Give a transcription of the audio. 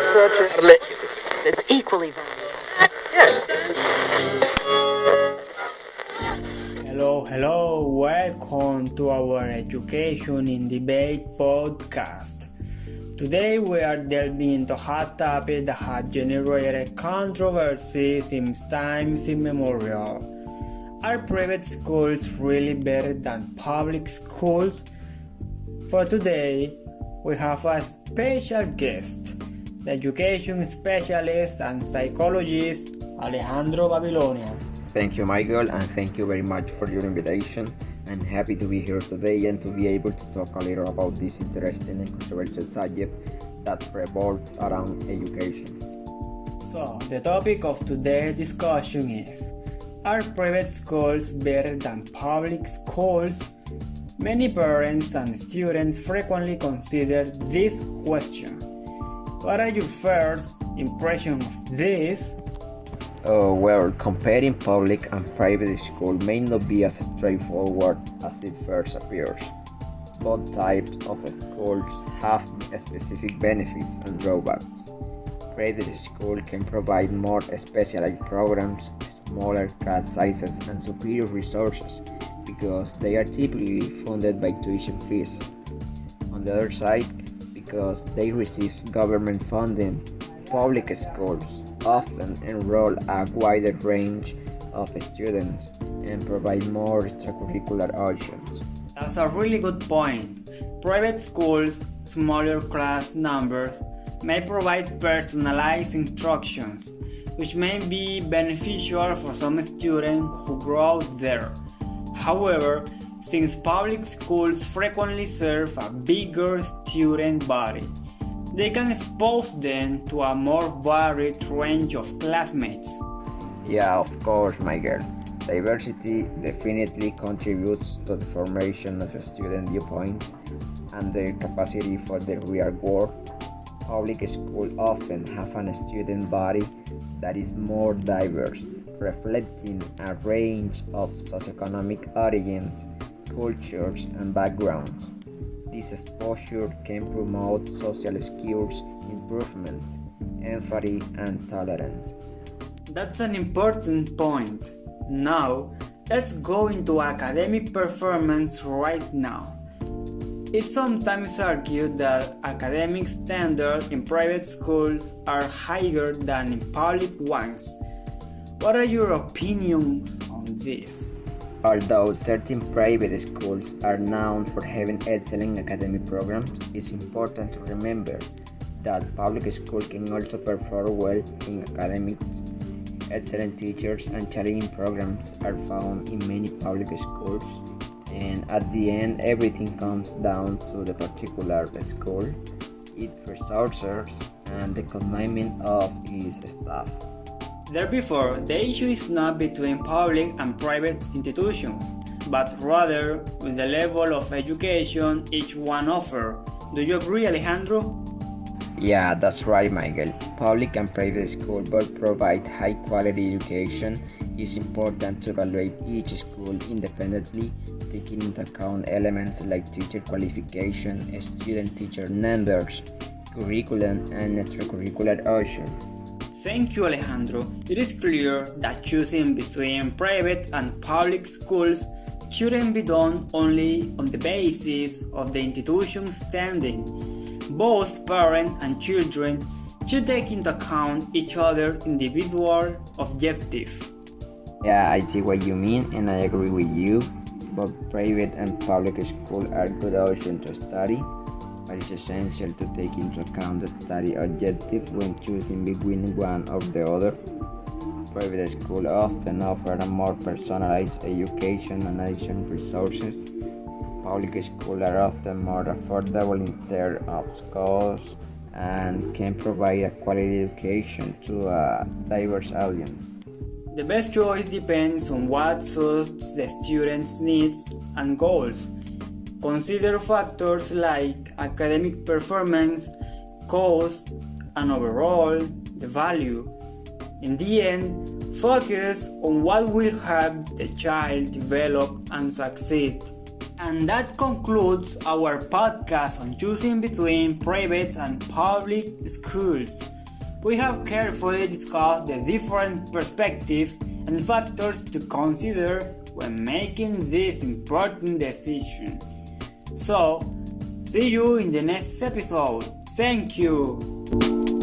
It's equally valuable. Yes. Hello, welcome to our Education in Debate podcast. Today we are delving into a hot topic that has generated controversy since times immemorial. Are private schools really better than public schools? For today, we have a special guest, the education specialist and psychologist Alejandro Babilonia. Thank you, Michael, and thank you very much for your invitation. I'm happy to be here today and to be able to talk a little about this interesting and controversial subject that revolves around education. So, the topic of today's discussion is: are private schools better than public schools? Many parents and students frequently consider this question. What are your first impressions of this? Well, comparing public and private school may not be as straightforward as it first appears. Both types of schools have specific benefits and drawbacks. Private school can provide more specialized programs, smaller class sizes, and superior resources because they are typically funded by tuition fees. On the other side, because they receive government funding, public schools often enroll a wider range of students and provide more extracurricular options. That's a really good point. Private schools, smaller class numbers, may provide personalized instructions, which may be beneficial for some students who grow there. However, since public schools frequently serve a bigger student body, they can expose them to a more varied range of classmates. Yeah, of course, Michael. Diversity definitely contributes to the formation of student viewpoints and their capacity for the real world. Public schools often have a student body that is more diverse, reflecting a range of socioeconomic origins, cultures, and backgrounds. This exposure can promote social skills improvement, empathy, and tolerance. That's an important point. Now, let's go into academic performance right now. It's sometimes argued that academic standards in private schools are higher than in public ones. What are your opinions on this? Although certain private schools are known for having excellent academic programs, it's important to remember that public schools can also perform well in academics. Excellent teachers and challenging programs are found in many public schools, and at the end, everything comes down to the particular school, its resources, and the commitment of its staff. Therefore, the issue is not between public and private institutions, but rather with the level of education each one offers. Do you agree, Alejandro? Yeah, that's right, Michael. Public and private schools both provide high-quality education. It's important to evaluate each school independently, taking into account elements like teacher qualification, student-teacher numbers, curriculum, and extracurricular options. Thank you, Alejandro. It is clear that choosing between private and public schools shouldn't be done only on the basis of the institution's standing. Both parents and children should take into account each other's individual objective. Yeah, I see what you mean, and I agree with you. Both private and public schools are good options to study, but it's essential to take into account the study objective when choosing between one or the other. Private schools often offer a more personalized education and additional resources. Public schools are often more affordable in terms of cost and can provide a quality education to a diverse audience. The best choice depends on what suits the student's needs and goals. Consider factors like academic performance, cost, and overall the value. In the end, focus on what will help the child develop and succeed. And that concludes our podcast on choosing between private and public schools. We have carefully discussed the different perspectives and factors to consider when making this important decision. So, see you in the next episode. Thank you.